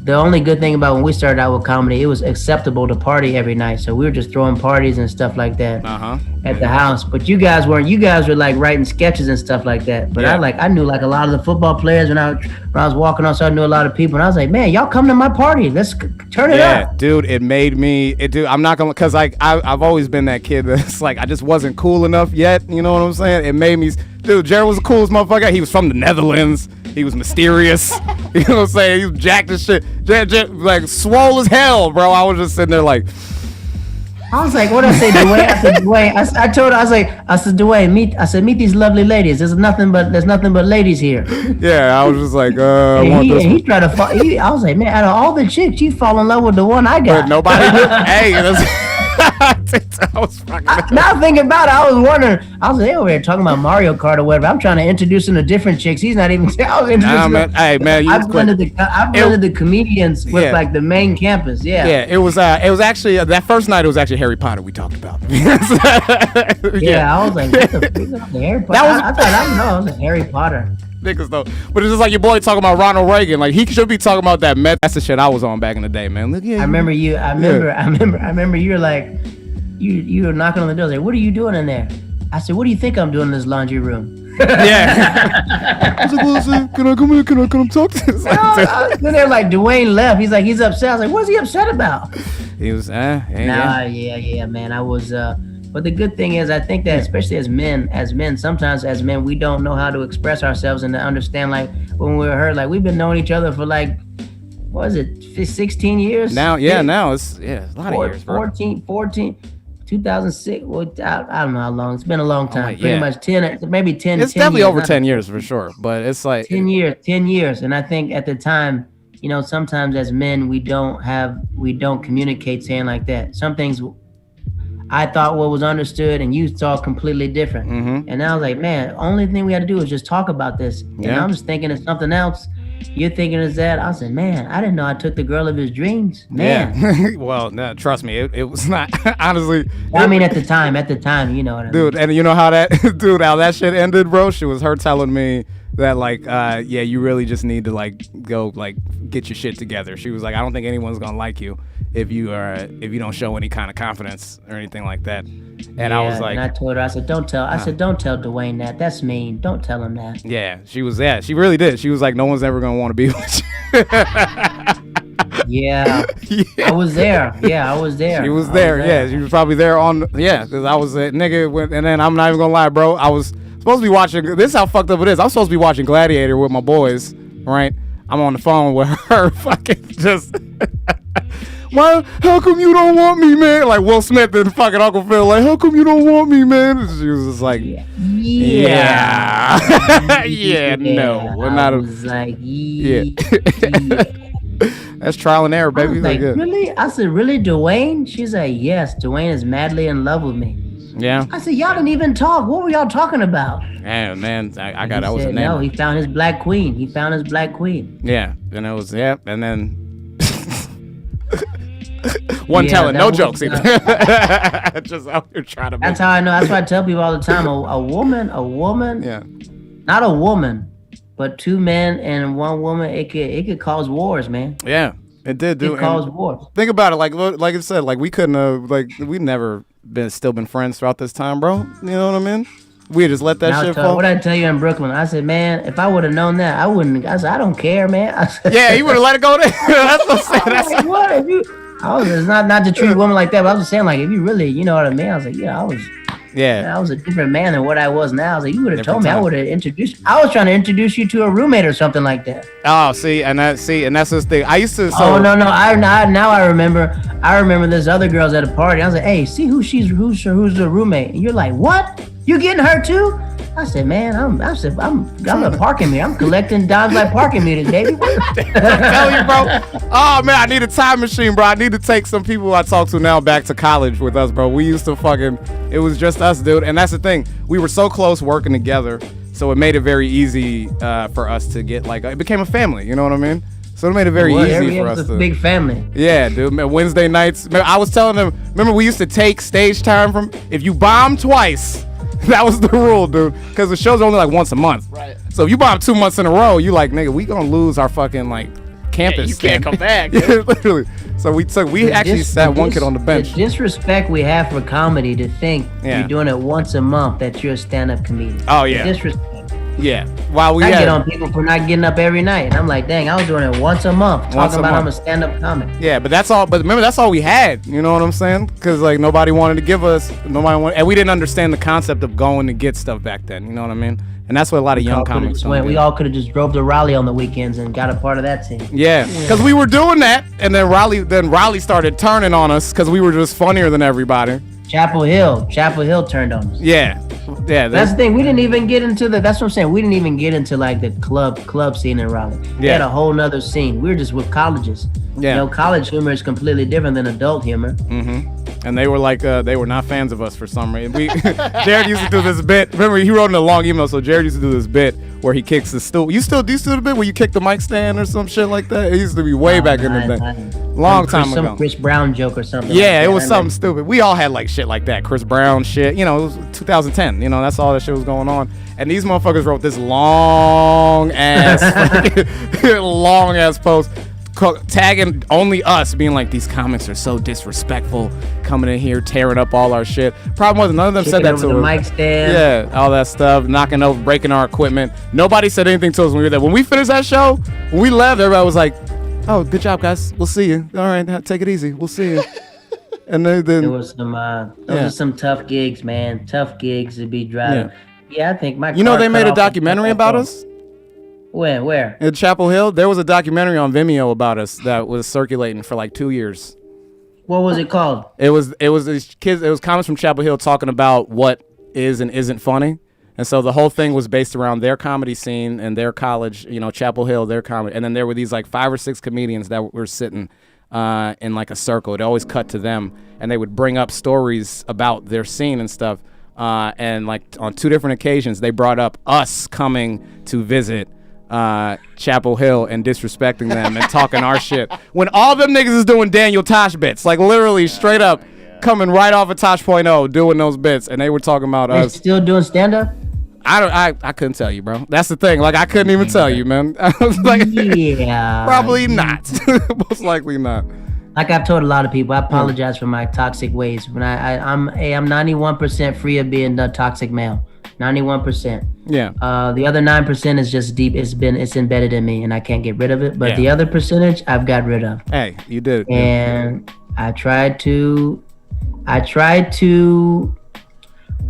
the only good thing about when we started out with comedy, it was acceptable to party every night. So we were just throwing parties and stuff like that at the house. But you guys weren't. You guys were like writing sketches and stuff like that. But I knew like a lot of the football players when I was walking on. So I knew a lot of people. And I was like, man, y'all come to my party. Let's turn it up. Yeah, dude. It made me. I'm not gonna, cause like I've always been that kid that's like I just wasn't cool enough yet. You know what I'm saying? It made me. Dude, Jared was the coolest motherfucker. He was from the Netherlands. He was mysterious. You know what I'm saying? He was jacked as shit. Like swole as hell, bro. I was just sitting there like. I was like, what did I say, Dwayne? I said, Dwayne. I told her, I said, Dwayne, meet these lovely ladies. There's nothing but ladies here. Yeah, I was just like, he tried to fall. I was like, man, out of all the chicks, you fall in love with the one I got. But nobody did. Hey, I was fucking. Now thinking about it, I was wondering. I was over here talking about Mario Kart or whatever. I'm trying to introduce him to different chicks. He's not even. I was introducing. Man. Hey, man, I blended the comedians with like the main campus. Yeah. Yeah, it was actually that first night. It was actually Harry Potter we talked about. Yeah, I was like, what the Harry Potter? I thought I was like Harry Potter. Niggas though, but it's just like your boy talking about Ronald Reagan. Like he should be talking about that meth. That's the shit I was on back in the day, man. Look, I remember you. I remember you were like, you were knocking on the door. Like, what are you doing in there? I said, what do you think I'm doing in this laundry room? Yeah. I was like, well, can I come in? Can I come talk to this? Then they're like, Dwayne left. He's like, he's upset. I was like, what's he upset about? He was, yeah, man. I was. But the good thing is, I think that especially as men, sometimes as men, we don't know how to express ourselves and to understand, like, when we were hurt, like, we've been knowing each other for, like, what is it, 16 years? Now, now it's, a lot of years, bro. 14, 2006, well, I don't know how long. It's been a long time. Pretty much 10, maybe 10 It's 10 definitely years, over 10 years for sure, but it's like. 10 years. And I think at the time, sometimes as men, we don't communicate saying like that. Some things I thought what was understood and you saw completely different. Mm-hmm. And I was like, man, only thing we had to do is just talk about this. And I'm just thinking it's something else. You're thinking it's that. I said, man, I didn't know I took the girl of his dreams. Man. Yeah. Well, no, trust me, it was not, honestly. I mean, at the time, you know what I mean? Dude, and you know how that shit ended, bro? She was her telling me that, like, you really just need to, like, go, like, get your shit together. She was like, I don't think anyone's gonna like you if you don't show any kind of confidence or anything like that. And I was like, and I told her, I said, don't tell Dwayne that. That's mean. Don't tell him that. Yeah, she really did. She was like, no one's ever gonna want to be with you. Yeah. I was there. Yeah, I was there. She was there. Yeah, she was probably there because I was a nigga. And then I'm not even gonna lie, bro. I was supposed to be watching. This is how fucked up it is. I was supposed to be watching Gladiator with my boys, right? I'm on the phone with her, fucking just. Why? How come you don't want me, man? Like Will Smith and fucking Uncle Phil. Like, how come you don't want me, man? And she was just like, yeah, no, we're not. I was like, yeah. That's trial and error, baby. I was like, really? I said, really, Dwayne? She's like, yes, Dwayne is madly in love with me. Yeah. I said, y'all didn't even talk. What were y'all talking about? Man, I was said, no, he found his black queen. Yeah, and it was, yeah, and then. One telling, no jokes even. Just out here trying to. That's how I know. That's why I tell people all the time. A woman. Yeah. Not a woman, but two men and one woman. It could cause wars, man. Yeah, it did. It cause wars. Think about it. Like I said, like we couldn't have. Like we never still been friends throughout this time, bro. You know what I mean? We just let that shit fall. What I tell you in Brooklyn, I said, man, if I would have known that, I wouldn't. I said, I don't care, man. I said, yeah, you would have let it go there. That's what I'm saying. That's like, what if you? I was not to treat women like that, but I was just saying, like, if you really, you know what I mean? I was like, I was a different man than what I was now. I was like, you would have told me, I would have introduced. I was trying to introduce you to a roommate or something like that. Oh, and that's the thing. I used to. So, no. Now I remember. I remember there's other girls at a party. I was like, hey, see who's the roommate? And you're like, what? You getting her too? I said, man, I'm a parking meter. I'm collecting dimes like parking meters, baby. I'm telling you, bro. Oh man, I need a time machine, bro. I need to take some people I talk to now back to college with us, bro. We used to it was just us, dude. And that's the thing. We were so close working together, so it made it very easy for us to get it became a family. You know what I mean? So it made it very easy for us. It was a big family. Yeah, dude. Wednesday nights. I was telling them. Remember, we used to take stage time from. If you bomb twice. That was the rule, dude. Because the show's only like once a month. Right. So if you bomb 2 months in a row, you like, nigga, we gonna lose our fucking campus. You can't come back. Yeah, literally. So we actually sat one kid on the bench. The disrespect we have for comedy to think you're doing it once a month that you're a stand-up comedian. Oh yeah. The disrespect. Yeah. While I get on people for not getting up every night. And I'm like, dang, I was doing it once a month. Talking about I'm a stand-up comic. Yeah, but that's all. But remember, that's all we had. You know what I'm saying? Because nobody wanted to give us. And we didn't understand the concept of going to get stuff back then. You know what I mean? And that's what a lot of young comics don't do. We all could have just drove to Raleigh on the weekends and got a part of that team. Yeah, because we were doing that, and then Raleigh started turning on us because we were just funnier than everybody. Chapel Hill turned on us. Yeah. That's the thing. We didn't even get into that's what I'm saying. We didn't even get into the club scene in Raleigh. We had a whole nother scene. We were just with colleges. Yeah. College humor is completely different than adult humor. Mm-hmm. And they were they were not fans of us for some reason. Jared used to do this bit. Remember, he wrote in a long email. So Jared used to do this bit where he kicks the stool. Do you still do the bit where you kick the mic stand or some shit like that? It used to be way back in the day. Long time ago. Some Chris Brown joke or something. Yeah, it was something stupid. We all had shit like that. Chris Brown shit. It was 2010. That's all that shit was going on. And these motherfuckers wrote this long ass post tagging only us, being like, these comics are so disrespectful, coming in here tearing up all our shit. Problem was, none of them said that to us. Mic stand. Yeah, all that stuff, knocking over, breaking our equipment. Nobody said anything to us when we were there. When we finished that show, when we left, everybody was like, oh, good job, guys. We'll see you. All right, take it easy. We'll see you. And then there was some those are some tough gigs, man. Tough gigs to be driving. Yeah, I think my they made a documentary about us? When? Where? In Chapel Hill. There was a documentary on Vimeo about us that was circulating for 2 years. What was it called? It was these kids. It was comics from Chapel Hill talking about what is and isn't funny, and so the whole thing was based around their comedy scene and their college. Chapel Hill, their comedy, and then there were these 5 or 6 comedians that were sitting in a circle. It always cut to them, and they would bring up stories about their scene and stuff. And on 2 different occasions, they brought up us coming to visit Chapel Hill and disrespecting them and talking our shit when all them niggas is doing Daniel Tosh bits, literally straight up coming right off of Tosh.0 doing those bits, and they were talking about us. Still doing stand-up? I couldn't tell you, bro. That's the thing. I couldn't even tell you, man. I was probably not. Most likely not. Like I've told a lot of people, I apologize for my toxic ways. When I'm 91% free of being a toxic male. 91%. Yeah. The other 9% is just deep. It's embedded in me, and I can't get rid of it. But the other percentage, I've got rid of. Hey, you did. And I tried to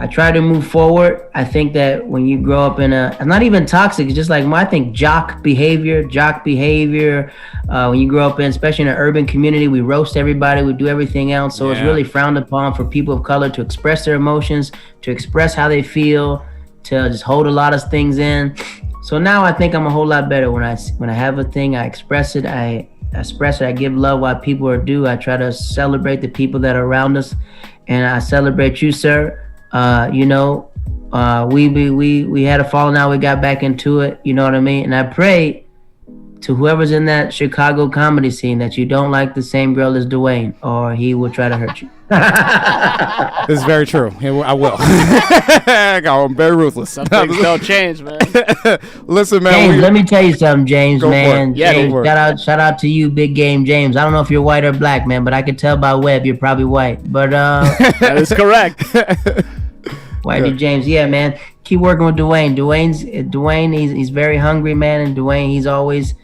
I try to move forward. I think that when you grow up in not even toxic, it's just like I think jock behavior. When you grow up especially in an urban community, we roast everybody, we do everything else. So it's really frowned upon for people of color to express their emotions, to express how they feel, to just hold a lot of things in. So now I think I'm a whole lot better when I have a thing, I express it. I give love while people are due. I try to celebrate the people that are around us, and I celebrate you, sir. We had a falling out, we got back into it, you know what I mean? And I pray to whoever's in that Chicago comedy scene that you don't like the same girl as Dwayne, or he will try to hurt you. This is very true. I will. I'm very ruthless. Some things don't change, man. Listen, man. James, let me tell you something, James, man. Yeah, James, shout out to you, big game James. I don't know if you're white or black, man, but I can tell by web you're probably white. But that is correct. Whitey James, yeah, man. Keep working with Dwayne. Dwayne, he's very hungry, man, and Dwayne, he's always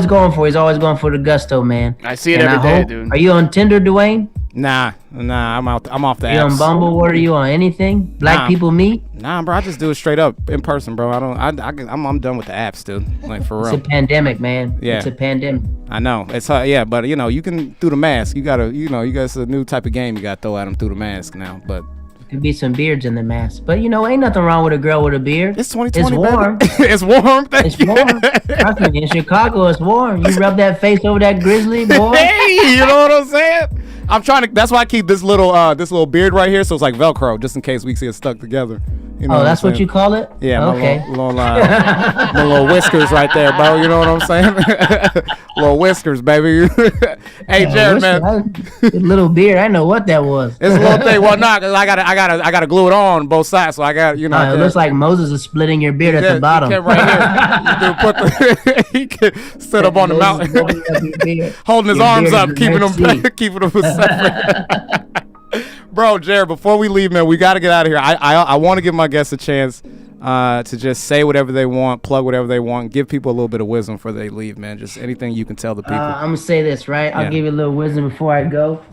going for the gusto, man. I see it every day, dude. Are you on Tinder, Dwayne? Nah, I'm off the apps. You on Bumble? What are you on? Anything? Black people meet? Nah, bro. I just do it straight up in person, bro. I'm done with the apps, dude. Like for real. It's a pandemic, man. Yeah. It's a pandemic. I know. It's hard, but you can through the mask. You got it's a new type of game you got to throw at them through the mask now, but. Could be some beards in the mask, but ain't nothing wrong with a girl with a beard. It's 2020. It's warm. It's warm. It's warm. Trust me, in Chicago, it's warm. You rub that face over that grizzly, boy. Hey, you know what I'm saying? I'm trying to. That's why I keep this little beard right here, so it's like Velcro, just in case we see it stuck together. You know that's what you call it? Yeah. Okay. My little whiskers right there, bro. You know what I'm saying? Little whiskers, baby. Hey, Jared, man. Little beard. I know what that was. It's a little thing. Well, not because I gotta glue it on both sides, so I got it looks like Moses is splitting your beard at the bottom. He can right here. He can sit up on the mountain, holding his arms up, keeping them separate. Bro, Jared, before we leave, man, we got to get out of here. I want to give my guests a chance to just say whatever they want, plug whatever they want, give people a little bit of wisdom before they leave, man. Just anything you can tell the people. I'm going to say this, right? I'll give you a little wisdom before I go.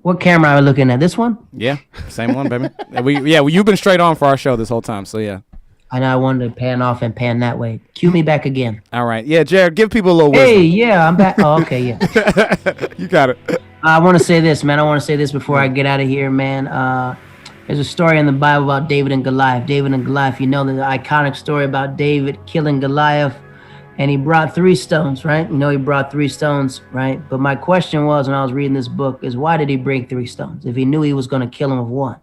What camera are we looking at? This one? Yeah, same one, baby. You've been straight on for our show this whole time, so yeah. I know I wanted to pan off and pan that way. Cue me back again. All right. Yeah, Jared, give people a little wisdom. Hey, yeah, I'm back. Oh, okay, yeah. You got it. I want to say this, man. I want to say this before I get out of here, man. There's a story in the Bible about David and Goliath. David and Goliath, the iconic story about David killing Goliath, and he brought 3 stones, right? He brought 3 stones, right? But my question was, when I was reading this book, is why did he bring 3 stones if he knew he was going to kill him with 1?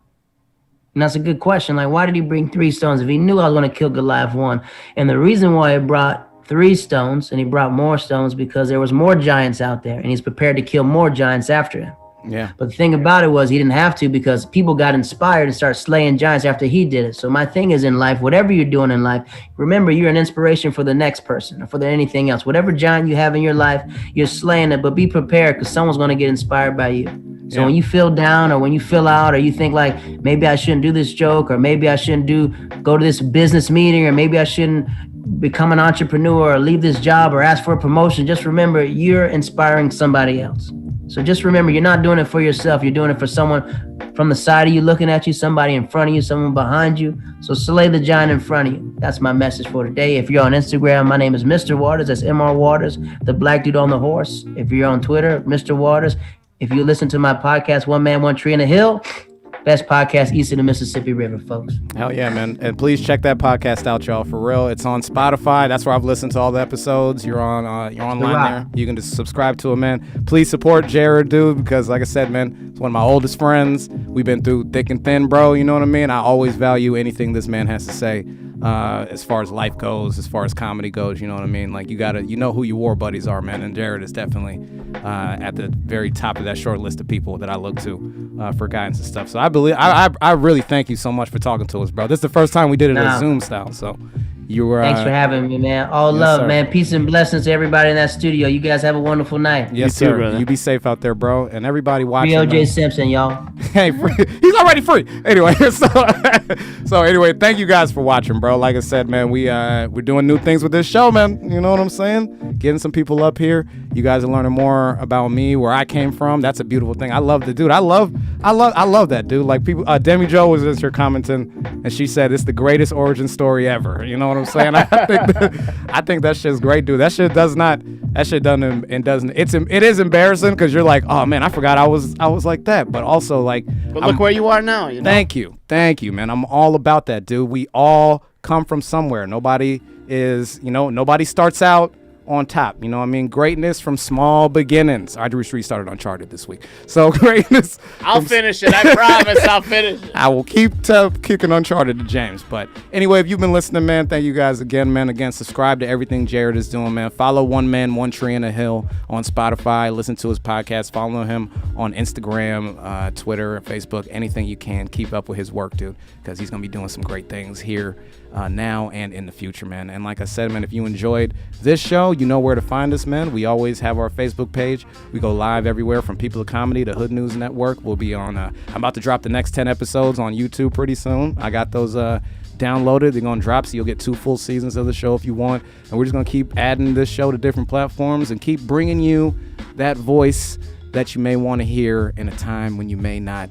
And that's a good question. Like, why did he bring 3 stones if he knew I was going to kill Goliath 1? And the reason why he brought 3 stones and he brought more stones because there was more giants out there and he's prepared to kill more giants after him. Yeah. But the thing about it was he didn't have to because people got inspired and started slaying giants after he did it. So my thing is in life, whatever you're doing in life, remember you're an inspiration for the next person or for anything else. Whatever giant you have in your life, you're slaying it, but be prepared because someone's going to get inspired by you. So when you feel down or when you feel out or you think like maybe I shouldn't do this joke or maybe I shouldn't go to this business meeting or maybe I shouldn't become an entrepreneur or leave this job or ask for a promotion, just remember you're inspiring somebody else. So just remember you're not doing it for yourself. You're doing it for someone from the side of you looking at you, somebody in front of you, someone behind you. So slay the giant in front of you. That's my message for today. If you're on Instagram, my name is Mr. Waters. That's Mr. Waters, the black dude on the horse. If you're on Twitter, Mr. Waters. If you listen to my podcast, One Man, One Tree in a Hill, best podcast east of the Mississippi River, folks. Hell yeah, man. And please check that podcast out, y'all, for real. It's on Spotify. That's where I've listened to all the episodes. You're online there. You can just subscribe to it, man. Please support Jared, dude, because like I said, man, it's one of my oldest friends. We've been through thick and thin, bro. You know what I mean? I always value anything this man has to say. As far as life goes, as far as comedy goes, you know what I mean? Like, you know who your war buddies are, man. And Jared is definitely at the very top of that short list of people that I look to for guidance and stuff. So I really thank you so much for talking to us, bro. This is the first time we did it in Zoom style. So you were. Thanks for having me, man. All love, sir. Man. Peace and blessings to everybody in that studio. You guys have a wonderful night. Yes, sir. Brother. You be safe out there, bro. And everybody watching. Free O.J. Simpson, y'all. Hey, he's already free. Anyway, so anyway, thank you guys for watching, bro. Like I said, man, we're doing new things with this show, man. You know what I'm saying? getting some people up here. You guys are learning more about me, where I came from. That's a beautiful thing. I love the dude. I love that dude. Like people, Demi Jo was just here commenting, and she said it's the greatest origin story ever. You know what I'm saying? I think that shit's great, dude. That shit doesn't. It is embarrassing because you're like, oh man, I forgot I was like that. But also like, but look where you are now. You know? Thank you, man. I'm all about that, dude. We all come from somewhere. Nobody starts out on top. You know what I mean? Greatness from small beginnings. I just restarted Uncharted this week. So greatness. I'll finish it. I promise I'll finish it. I will keep kicking Uncharted to James. But anyway, if you've been listening, man, thank you guys again, man. Again, subscribe to everything Jared is doing, man. Follow One Man, One Tree in a Hill on Spotify. Listen to his podcast. Follow him on Instagram, Twitter, Facebook, anything you can. Keep up with his work, dude, because he's going to be doing some great things here now and in the future, man. And like I said, man, if you enjoyed this show, you know where to find us, man. We always have our Facebook page. We go live everywhere from People of Comedy to Hood News Network. We'll be on, I'm about to drop the next 10 episodes on YouTube pretty soon. I got those downloaded. They're going to drop, so you'll get 2 full seasons of the show if you want. And we're just going to keep adding this show to different platforms and keep bringing you that voice that you may want to hear in a time when you may not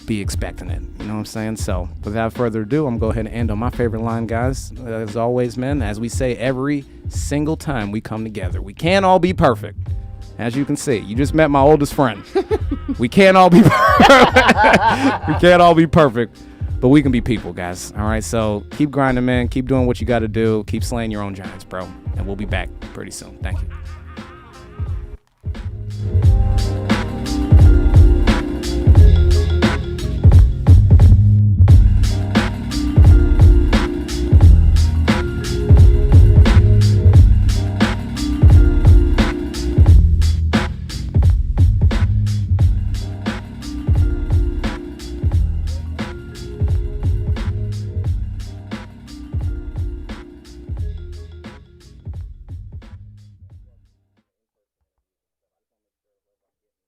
be expecting it. You know what I'm saying? So without further ado, I'm going to go ahead and end on my favorite line, guys. As always, man, as we say every single time we come together, we can't all be perfect. As you can see, you just met my oldest friend. We can't all be perfect. We can't all be perfect, but we can be people, guys. All right, so keep grinding, man. Keep doing what you got to do. Keep slaying your own giants, bro. And we'll be back pretty soon. Thank you.